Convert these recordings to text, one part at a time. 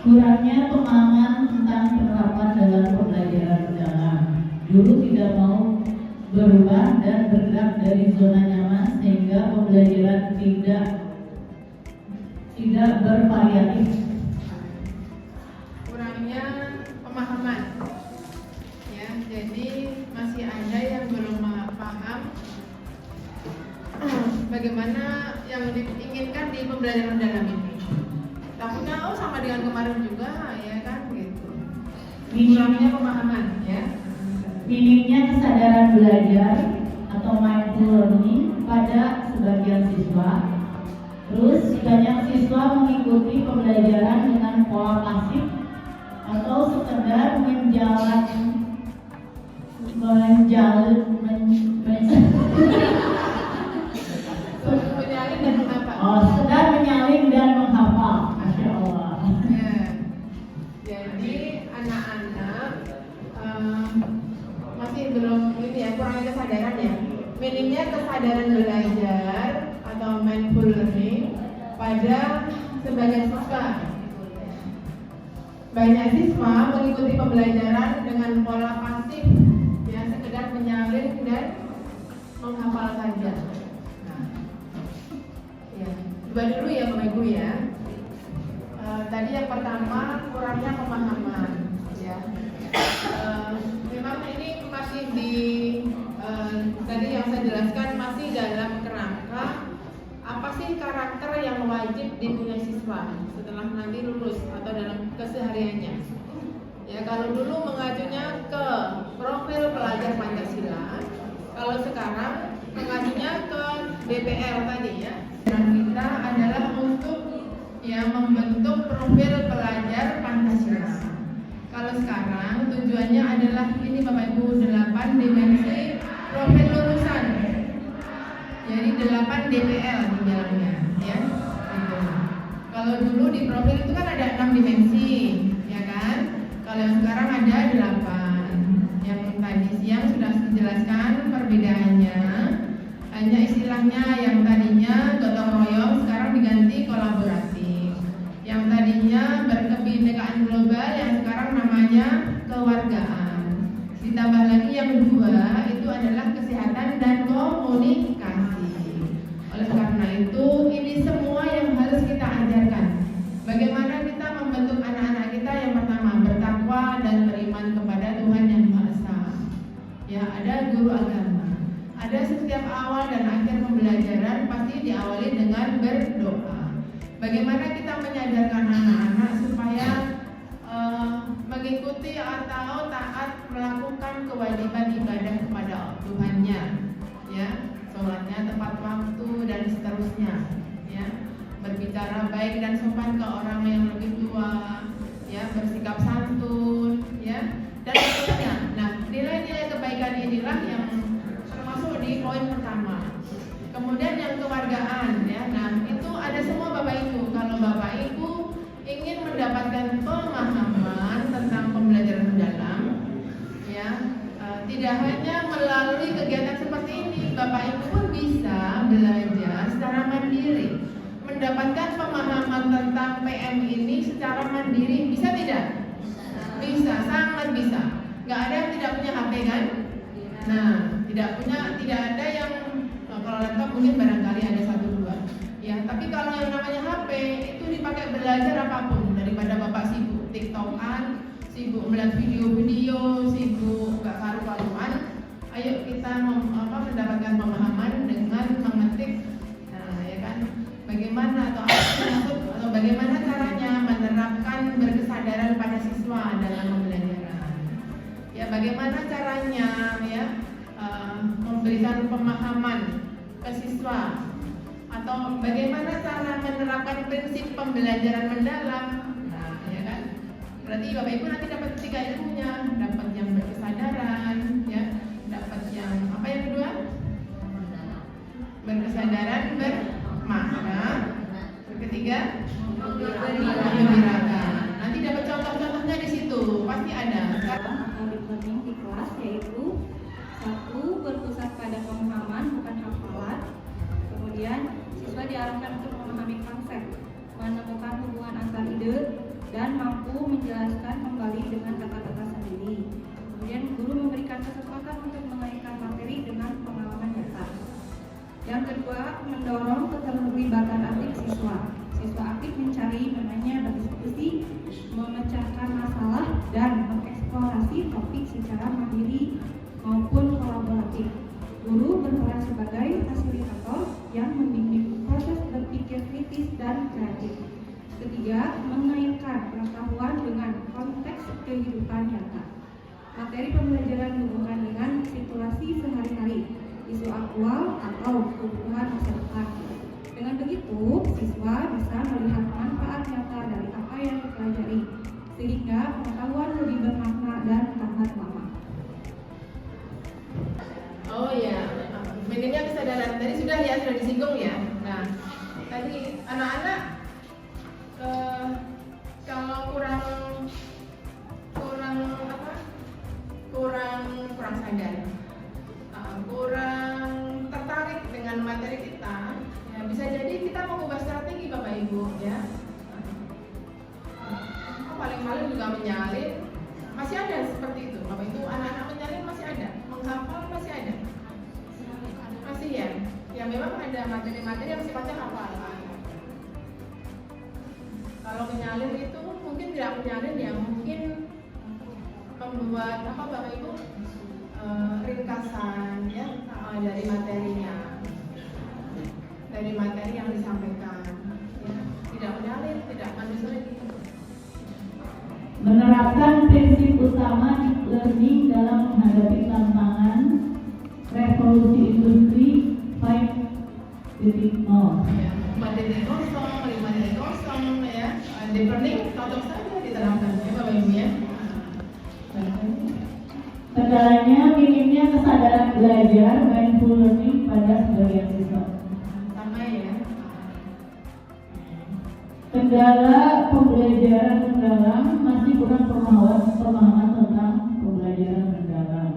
Kurangnya pemahaman tentang penerapan dalam pembelajaran mendalam. Guru tidak mau berubah dan bergerak dari zona nyaman sehingga pembelajaran tidak bervariatif. Kurangnya pemahaman, ya, jadi masih ada yang belum paham bagaimana yang diinginkan di pembelajaran mendalam ini. Takutnya sama dengan kemarin juga, ya kan, gitu. Kurangnya pemahaman, ya. Minimnya kesadaran belajar atau mindful learning pada sebagian siswa. Terus banyak siswa mengikuti pembelajaran dengan pola pasif atau sekedar sekedar menyalin dan menghafal. Masya Allah. Ya. Jadi anak-anak masih belum ini ya, kurangnya kesadaran ya. Minimnya kesadaran belajar atau mindful learning pada sebagian siswa. Banyak siswa mengikuti pembelajaran dengan pola pasif, ya, sekedar menyalin dan menghafal saja. Nah, ya, coba dulu ya Bapak Ibu ya. Tadi yang pertama kurangnya pemahaman, ya. Memang ini masih di tadi yang saya jelaskan masih dalam kerangka apa sih karakter yang wajib dipunyai siswa setelah nanti lulus atau dalam kesehariannya. Ya, kalau dulu mengajunya ke profil pelajar Pancasila, kalau sekarang mengajunya ke DPR tadi ya. Dan kita adalah untuk yang membentuk profil pelajar Pancasila. Kalau sekarang tujuannya adalah ini Bapak Ibu 8 dimensi profil lulusan. Jadi 8 DPL di dalamnya, ya. Gitu. Kalau dulu di profil itu kan ada 6 dimensi, ya kan? Kalau yang sekarang ada 8. Yang tadi siang sudah dijelaskan perbedaannya. Hanya istilahnya yang tadinya gotong royong sekarang diganti kolaboratif. Yang tadinya berkebinekaan global yang sekarang namanya kewargaan. Ditambah lagi yang dua itu adalah kesehatan dan komunikasi. Oleh karena itu ini semua yang harus kita ajarkan. Bagaimana kita membentuk anak-anak kita yang pertama bertakwa dan beriman kepada Tuhan Yang Maha Esa. Ya, ada guru agama. Ada setiap awal dan akhir pembelajaran pasti diawali dengan berdoa. Bagaimana kita menyadarkan anak-anak supaya mengikuti atau taat melakukan kewajiban ibadah kepada Tuhannya, ya, sholatnya tepat waktu dan seterusnya, ya, berbicara baik dan sopan ke orang yang lebih tua, ya, bersikap santun, ya, dan seterusnya. Nah, nilai-nilai kebaikan inilah yang termasuk di poin pertama. Kemudian yang kewargaan, ya, nah itu ada semua Bapak Ibu. Kalau Bapak Ibu ingin mendapatkan pemahaman tentang pembelajaran mendalam, ya, tidak hanya melalui kegiatan seperti ini, Bapak Ibu pun bisa belajar secara mandiri, mendapatkan pemahaman tentang PM ini secara mandiri. Bisa tidak? Bisa, sangat bisa. Nggak ada yang tidak punya HP kan? Nah, tidak ada yang kalau laptop mungkin barangkali ada 1-2. Ya, tapi kalau yang namanya HP itu dipakai belajar apapun, daripada Bapak sibuk TikTokan, sibuk melihat video-video, sibuk gak karu-karuan. Ayo kita mendapatkan pemahaman dengan mengetik, nah, ya kan, bagaimana atau bagaimana caranya menerapkan berkesadaran pada siswa dalam pembelajaran. Ya, bagaimana caranya, ya, memberikan pemahaman ke siswa, atau bagaimana cara menerapkan prinsip pembelajaran mendalam. Nah, ya kan, berarti Bapak Ibu nanti dapat 3 ilmunya, dapat yang berkesadaran, ya, dapat yang apa yang kedua, berkesadaran bermakna, ketiga membirakan. Nanti dapat contoh-contohnya di situ, pasti ada. Learning di kelas yaitu 1. Berpusat pada pemahaman bukan hafalan. Kemudian siswa diarahkan untuk memahami konsep, menemukan hubungan antar ide dan mampu menjelaskan kembali dengan kata-kata sendiri. Kemudian guru memberikan kesempatan untuk mengaitkan materi dengan pengalaman nyata. Yang kedua, mendorong keterlibatan aktif siswa. Siswa aktif mencari, menanya, berdiskusi, memecahkan masalah, dan mengeksplorasi topik secara mandiri maupun kolaboratif. Guru berperan sebagai fasilitator yang membimbing proses berpikir kritis dan kreatif. Ketiga, mengaitkan pengetahuan dengan konteks kehidupan nyata. Materi pembelajaran dihubungkan dengan situasi sehari-hari, isu aktual atau kebutuhan masyarakat. Dengan begitu, siswa bisa melihat manfaat nyata dari apa yang dipelajari, sehingga pengetahuan lebih bermakna dan tahan lama. Oh ya, minimnya kesadaran tadi sudah disinggung ya. Nah, tadi anak-anak kalau kurang sadar, kurang tertarik dengan materi kita, ya bisa jadi kita mengubah strategi Bapak Ibu ya. Paling-paling juga menyalin, masih ada seperti itu Bapak Ibu, anak-anak menyalin masih ada, menghafal masih ada, masih ya. Ya memang ada materi-materi yang sifatnya hafalan. Kalau menyalin itu mungkin tidak menyalin ya, mungkin membuat Bapak Ibu ringkasan ya dari materinya, dari materi yang disampaikan ya. Tidak menyalin, tidak manis lagi. Menerapkan prinsip utama deep learning dalam menghadapi tantangan revolusi industri 5.0. Ya, 4.0, 5.0 ya. Deep learning cocok saja diterapkan ya Bapak Ibu ya. Kendalanya minimnya kesadaran belajar mindful learning pada sebagian siswa. Sama ya. Kendala pembelajaran mendalam masih kurang pemahaman tentang pembelajaran mendalam.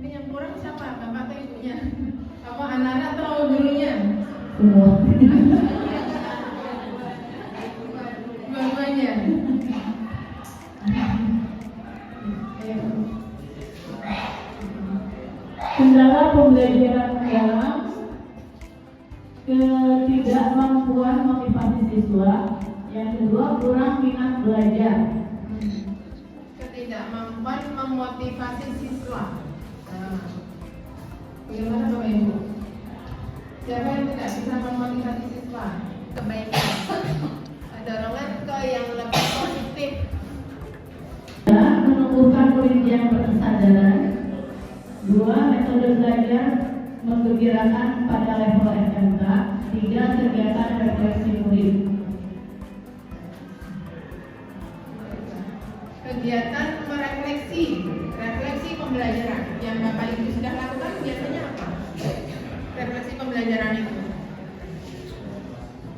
Ini yang kurang siapa? Bapak atau ibunya? Apa anak-anak atau gurunya? Semua. Dua-duanya. Kendala pembelajaran mendalam, ketidakmampuan motivasi siswa. Yang kedua, kurang minat belajar. Ketidakmampuan memotivasi siswa. Nah, bagaimana Bapak Ibu? Siapa yang tidak bisa memotivasi siswa? Kebaikan. Dorongan ke yang lebih positif. Menumbuhkan perincian berkesadaran. Dua, metode belajar menggembirakan pada level SMK. Tiga, kegiatan refleksi murid. Kegiatan refleksi pembelajaran yang Bapak Ibu sudah lakukan biasanya apa? Refleksi pembelajaran itu.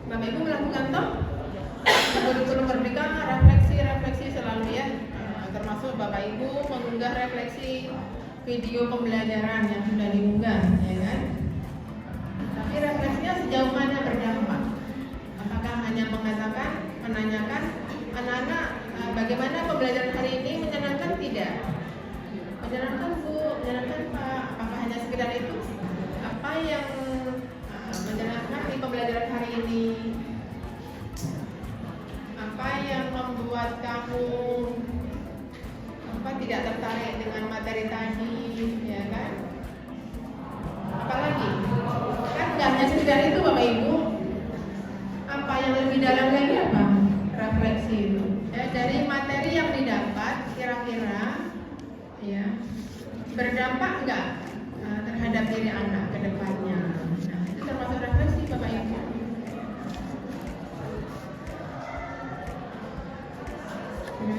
Bapak Ibu melakukan toh? Kurikulum Merdeka refleksi selalu ya. Termasuk Bapak Ibu mengunggah refleksi video pembelajaran yang sudah diunggah, ya kan? Tapi refleksinya sejauh mana berdampak? Apakah hanya mengatakan, menanyakan anak-anak bagaimana pembelajaran hari ini, menyenangkan tidak? Menyenangkan Bu, menyenangkan Pak. Apakah hanya sekedar itu? Apa yang menyenangkan di pembelajaran hari ini? Apa yang membuat kamu tidak tertarik dengan materi tadi, ya kan? Apalagi? Kan nggak hanya sekedar itu Bapak Ibu. Apa yang lebih dalam lagi apa? Refleksi itu. Ya, dari materi yang didapat kira-kira ya berdampak nggak terhadap diri anak ke depannya? Nah, itu termasuk refleksi Bapak Ibu. Ya.